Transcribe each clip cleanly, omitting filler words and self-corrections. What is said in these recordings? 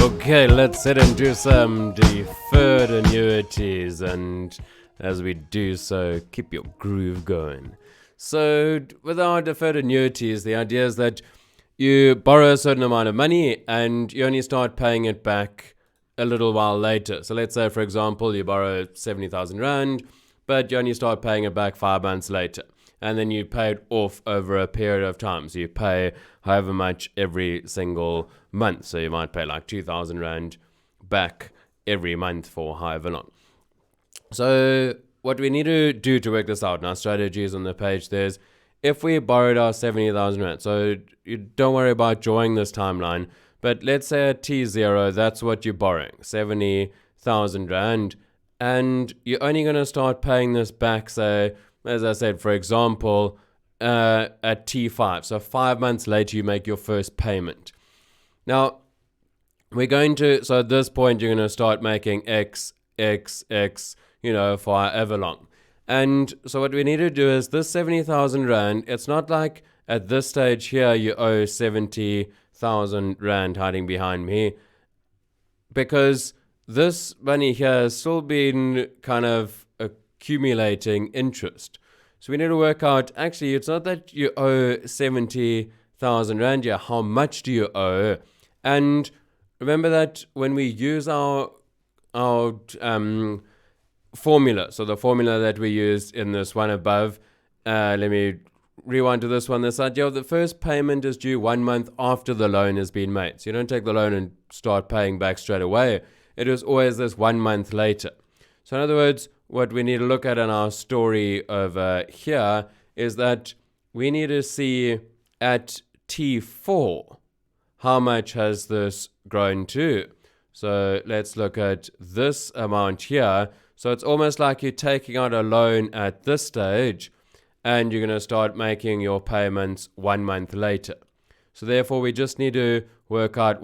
Okay, let's head into some deferred annuities, and as we do so, keep your groove going. So, with our deferred annuities, the idea is that you borrow a certain amount of money and you only start paying it back a little while later. So, let's say, for example, you borrow 70,000 Rand, but you only start paying it back 5 months later. And then you pay it off over a period of time. So you pay however much every single month. So you might pay like 2,000 Rand back every month for however long. So what we need to do to work this out, and our strategy is on the page, there's if we borrowed our 70,000 Rand. So you don't worry about drawing this timeline. But let's say at T0, that's what you're borrowing, 70,000 Rand. And you're only going to start paying this back, say, as I said, for example, at T5. So 5 months later, you make your first payment. Now, so at this point, you're going to start making X, for however long. And so what we need to do is this 70,000 Rand, it's not like at this stage here, you owe 70,000 Rand hiding behind me, because this money here has still been kind of accumulating interest. So we need to work out, actually, it's not that you owe 70,000 Rand here, how much do you owe? And remember that when we use our formula, so the formula that we used in this one above, let me rewind to this one, this idea of the first payment is due 1 month after the loan has been made. So you don't take the loan and start paying back straight away. It is always this 1 month later. So in other words, what we need to look at in our story over here is that we need to see at T4, how much has this grown to? So let's look at this amount here. So it's almost like you're taking out a loan at this stage and you're going to start making your payments 1 month later. So therefore, we just need to work out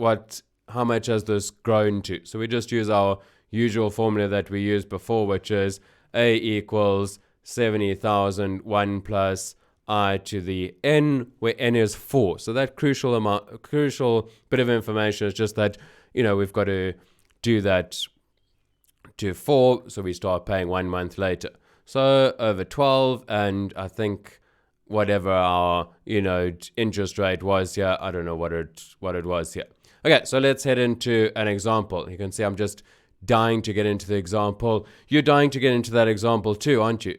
how much has this grown to. So we just use our usual formula that we used before, which is A equals 70,000 1 plus I to the n, where n is 4. So that crucial bit of information is just that, we've got to do that to 4, so we start paying 1 month later. So over 12, and I think whatever our, interest rate was here, I don't know what it was here. Okay, so let's head into an example. You can see I'm just dying to get into the example. You're dying to get into that example too, aren't you?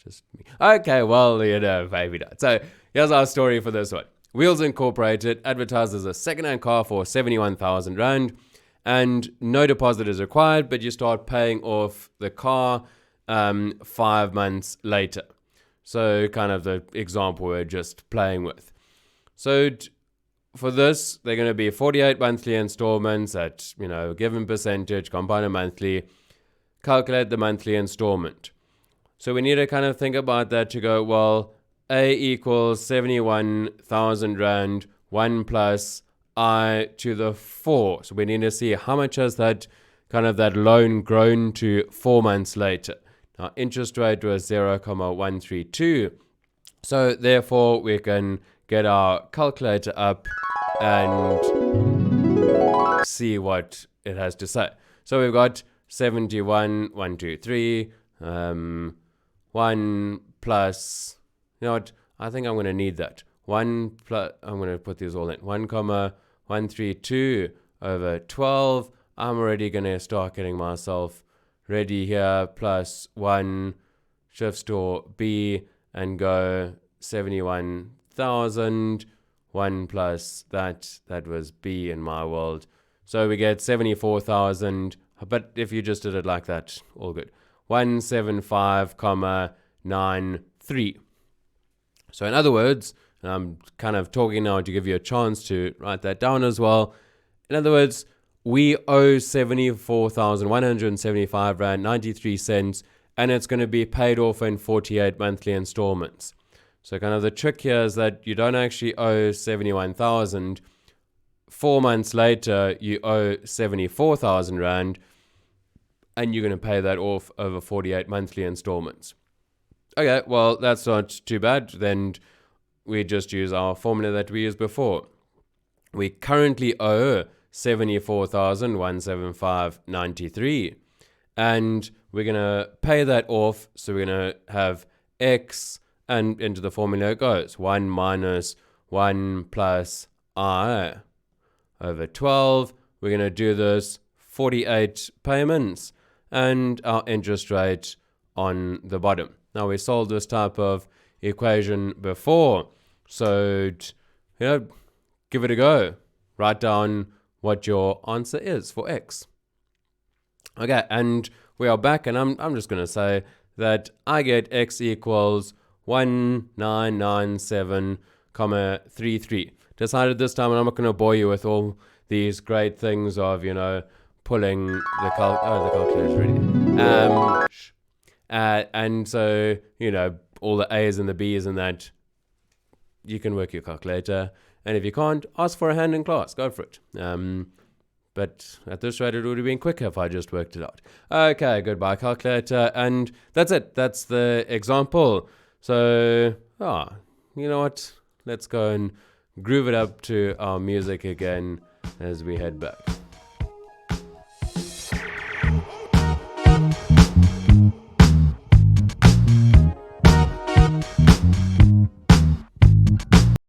Just me. Okay, well, maybe not. So here's our story for this one. Wheels Incorporated advertises a second-hand car for 71,000 Rand, and no deposit is required, but you start paying off the car 5 months later. So kind of the example we're just playing with. So for this, they're going to be 48 monthly installments at, a given percentage, compounded monthly. Calculate the monthly installment. So we need to kind of think about that to go, well, A equals 71,000 Rand, 1 plus I to the 4. So we need to see how much has that loan grown to 4 months later. Now, interest rate was 0.132. So therefore, we can get our calculator up and see what it has to say. So we've got 71, 123, 1 plus, I think I'm going to need that. 1 plus, I'm going to put these all in. 1,132 over 12. I'm already going to start getting myself ready here. Plus 1, shift store B, and go 71,000. 1 plus that was B in my world. So we get 74,000, but if you just did it like that, all good. 175,93. So in other words, and I'm kind of talking now to give you a chance to write that down as well. In other words, we owe 74,175 Rand 93 cents, and it's going to be paid off in 48 monthly installments. So kind of the trick here is that you don't actually owe 71,000. 4 months later, you owe 74,000 Rand, and you're going to pay that off over 48 monthly installments. Okay, well, that's not too bad. Then we just use our formula that we used before. We currently owe 74,175.93, and we're going to pay that off. So we're going to have x, and into the formula it goes, 1 minus 1 plus I over 12. We're going to do this 48 payments, and our interest rate on the bottom. Now, we solved this type of equation before, so give it a go. Write down what your answer is for x. Okay, and we are back, and I'm just going to say that I get x equals 1997.33. Decided this time, and I'm not going to bore you with all these great things of, pulling the calculator's ready. And so, all the A's and the B's and that, you can work your calculator. And if you can't, ask for a hand in class. Go for it. But at this rate, it would have been quicker if I just worked it out. Okay, goodbye, calculator. And that's it. That's the example. So, you know what? Let's go and groove it up to our music again as we head back.